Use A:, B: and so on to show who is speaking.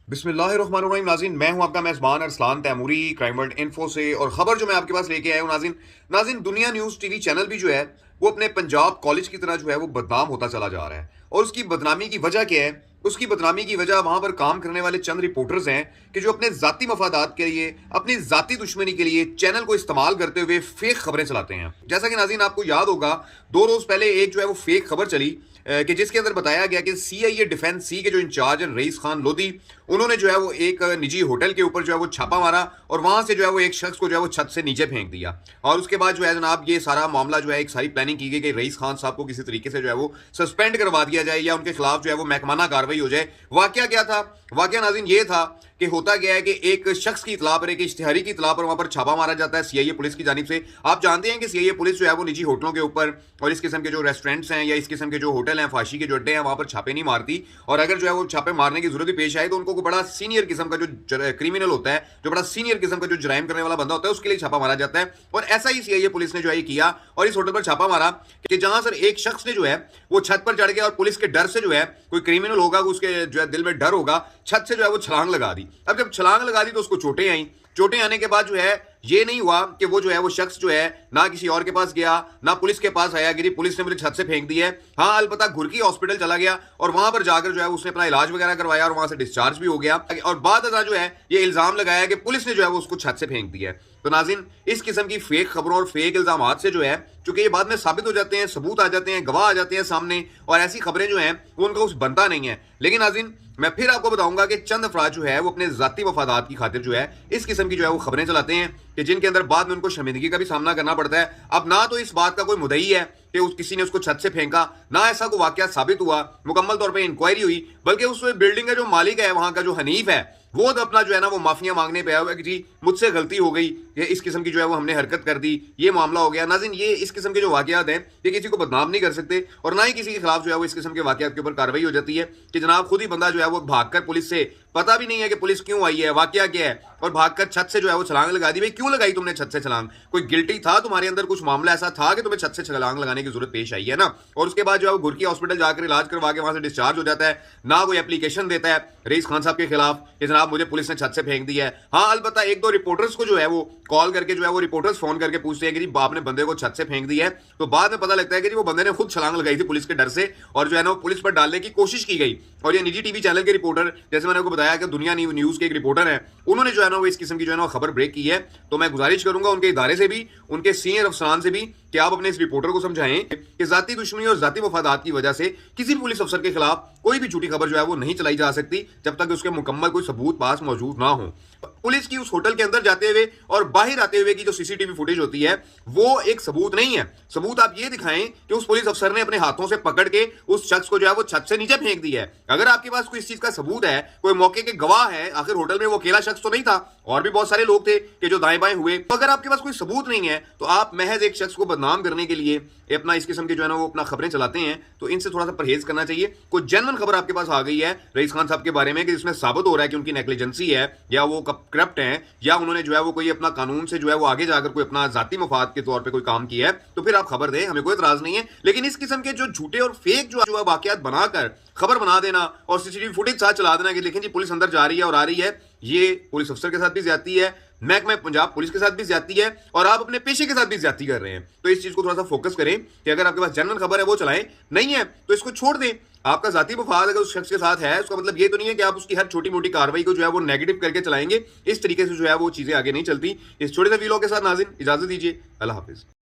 A: बिस्मिल्लाहिर्रहमानिर्रहीम नाज़रीन, मैं हूं आपका मेज़बान Arsalan Taimuri crime world info से। और ख़बर जो मैं आपके पास लेके आया हूं नाज़रीन, दुनिया न्यूज़ टीवी चैनल भी जो है वो अपने पंजाब कॉलेज की तरह जो है वो बदनाम होता चला जा रहा है। और उसकी बदनामी की वजह क्या है? उसकी बदनामी की वजह वहां पर काम करने वाले चंद रिपोर्टर्स हैं कि जो अपने ज़ाती मफादात के लिए, अपनी ज़ाती दुश्मनी के लिए चैनल को इस्तेमाल करते हुए फेक खबरें चलाते हैं। जैसा कि नाज़रीन आपको याद होगा, 2 रोज़ पहले एक जो है वो फेक खबर चली कि जिसके अंदर बताया गया कि सीआईए डिफेंस सी के जो इंचार्ज हैं रईस खान लोधी, उन्होंने जो है वो एक निजी होटल के ऊपर जो है वो छापा मारा और वहां से जो है वो एक शख्स को जो है वो छत से नीचे फेंक दिया। और उसके बाद जो है जनाब ये सारा मामला जो है, एक सारी प्लानिंग की गई कि रईस खान साहब को किसी तरीके से जो है वो सस्पेंड करवा दिया जाए या उनके खिलाफ जो है वो महकमाना कार्रवाई हो जाए। वाकया क्या था? वाकया नाज़रीन ये था कि होता गया है कि एक शख्स की इतला पर, एक इश्तिहारी की इतला पर वहां पर छापा मारा जाता है सीआईए पुलिस की जानिब से। आप जानते हैं कि सीआईए पुलिस जो है वो निजी होटलों के ऊपर और इस किस्म के जो रेस्टोरेंट्स हैं या इस किस्म के जो होटल हैं, फाशी के जो अड्डे हैं, वहां पर छापे नहीं मारती। और अगर जो है वो छापे मारने की जरूरत भी पेश आए तो उनको बड़ा सीनियर किस्म का जो क्रिमिनल होता है, जो बड़ा सीनियर किस्म का जो जराइम करने वाला बंदा होता है, उसके लिए छापा मारा जाता है। और ऐसा ही सीआईए पुलिस ने जो है किया और इस होटल पर छापा मारा कि जहां सर एक शख्स ने जो है वो छत पर चढ़ गया और पुलिस के डर से जो है, कोई क्रिमिनल होगा उसके जो है दिल में डर होगा, छत से जो है वो छलांग लगा दी। अब जब छलांग लगा दी तो उसको चोटें आई। चोटें आने के बाद जो है ये नहीं हुआ कि वो जो है वो शख्स जो है ना किसी और के पास गया ना पुलिस के पास आया कि पुलिस ने मुझे छत से फेंक दी है। हाँ, अलबत्ता घुरकी हॉस्पिटल चला गया और वहां पर जाकर जो है उसने अपना इलाज वगैरह करवाया और वहां से डिस्चार्ज भी हो गया। और बाद जो है ये इल्जाम लगाया कि पुलिस ने जो है वो उसको छत से फेंक दिया है। तो नाज़रीन, इस किस्म की फेक खबरों और फेक इल्जामात से जो है, चूंकि ये बाद में साबित हो जाते हैं, सबूत आ जाते हैं, गवाह आ जाते हैं सामने, और ऐसी खबरें जो हैं वो उनका कुछ बनता नहीं है। लेकिन नाज़रीन, मैं फिर आपको बताऊंगा कि चंद अफराद जो है वो अपने ज़ाती मफादात की खातिर जो है इस किस्म की जो है वो खबरें चलाते हैं कि जिनके अंदर बाद में उनको शर्मिंदगी का भी सामना करना पड़ता है। अब ना तो इस बात का कोई मुद्दई है कि किसी ने उसको छत से फेंका, ना ऐसा कोई वाकया साबित हुआ, मुकम्मल तौर पर इंक्वायरी हुई, बल्कि उस बिल्डिंग का जो मालिक है वहां का जो हनीफ है वो तो अपना जो है ना वो माफिया मांगने पे आया हुआ है कि जी मुझसे गलती हो गई, ये इस किस्म की जो है वो हमने हरकत कर दी, ये मामला हो गया। नाज़रीन, ये इस किस्म के जो वाकयात हैं ये किसी को बदनाम नहीं कर सकते और ना ही किसी के खिलाफ जो है वो इस किस्म के वाकयात के ऊपर कार्रवाई हो जाती है कि जनाब खुद ही बंदा जो है वो भागकर पुलिस से, पता भी नहीं है कि पुलिस क्यों आई है, वाकया क्या है, और भागकर छत से जो है वो छलांग लगा दी। भाई क्यों लगाई तुमने छत से छलांग? कोई गिल्टी था तुम्हारे अंदर, कुछ मामला ऐसा था कि तुम्हें छत से छलांग लगाने की जरूरत पेश आई है ना? और उसके बाद जो है वो घुरकी हॉस्पिटल जाकर इलाज करवा के वहां से डिस्चार्ज हो जाता है, ना कोई एप्लीकेशन देता है रईस खान साहब के खिलाफ कि जनाब मुझे पुलिस ने छत से फेंक दिया है। हाँ, अलबत्ता एक दो रिपोर्टर्स को जो है वो कॉल करके जो है वो रिपोर्टर्स फोन करके पूछते हैं कि जी आपने बंदे को छत से फेंक दिया है, तो बाद में पता लगता है कि जी वो बंदे ने खुद छलांग लगाई थी पुलिस के डर से और जो है ना वो पुलिस पर डालने की कोशिश की गई। और ये निजी टीवी चैनल के रिपोर्टर, जैसे मैंने आपको बताया कि दुनिया न्यूज के एक रिपोर्टर है, उन्होंने जो है ना वो इस किस्म की जो है ना खबर ब्रेक की है। तो मैं गुजारिश करूंगा उनके इदारे से भी, उनके सीनियर अफसरान से भी कि आप अपने इस रिपोर्टर को समझाएं कि जाती दुश्मनी और जाती मफादात की वजह से किसी भी पुलिस अफसर के खिलाफ कोई भी झूठी खबर जो है वो नहीं चलाई जा सकती जब तक उसके मुकम्मल कोई सबूत पास मौजूद ना हो। पुलिस की उस होटल के अंदर जाते हुए और बाहर आते हुए की जो सीसीटीवी फुटेज होती है वो एक सबूत नहीं है। सबूत आप ये दिखाएं कि उस पुलिस अफसर ने अपने हाथों से पकड़ के उस शख्स को जो है वो छत से नीचे फेंक दिया है। अगर आपके पास कोई इस चीज का सबूत है, कोई मौके के गवाह है, आखिर होटल में वो अकेला शख्स तो नहीं था, और भी बहुत सारे लोग थे कि जो दाएं बाएं हुए, तो अगर आपके पास कोई सबूत नहीं है तो आप महज एक शख्स को बदनाम करने के लिए अपना इस किस्म की जो है ना वो अपना खबरें चलाते हैं। तो इनसे थोड़ा सा परहेज करना चाहिए। कोई जेन्युइन खबर आपके पास आ गई है रईस खान साहब के बारे में कि जिसमें साबित हो रहा है कि उनकी नेग्लिजेंसी है या वो करप्ट हैं या उन्होंने जो है वो कोई अपना कानून से जो है वो आगे जाकर कोई अपना जाती मफाद के तौर पे कोई काम किया है, तो फिर आप खबर दें, हमें कोई इतराज नहीं है। लेकिन इस किस्म के जो झूठे और फेक जो वाकयात बनाकर खबर बना देना और सीसीटीवी फुटेज साथ चला देना कि लेकिन जी पुलिस अंदर जा रही है और आ रही है, ये पुलिस अफसर के साथ भी ज्यादती है, महकमा पंजाब पुलिस के साथ भी ज्यादती है और आप अपने पेशे के साथ भी ज्यादती कर रहे हैं। तो इस चीज को थोड़ा सा फोकस करें कि अगर आपके पास जेन्युइन खबर है वो चलाएं, नहीं है तो इसको छोड़ दें। आपका जाती मफाद अगर उस शख्स के साथ है, उसका मतलब ये तो नहीं है कि आप उसकी हर छोटी मोटी कार्रवाई को जो है वो नेगेटिव करके चलाएंगे। इस तरीके से जो है वो चीजें आगे नहीं चलती। इस छोटे से वीडियो के साथ नाज़रीन इजाजत दीजिए। अल्लाह हाफिज।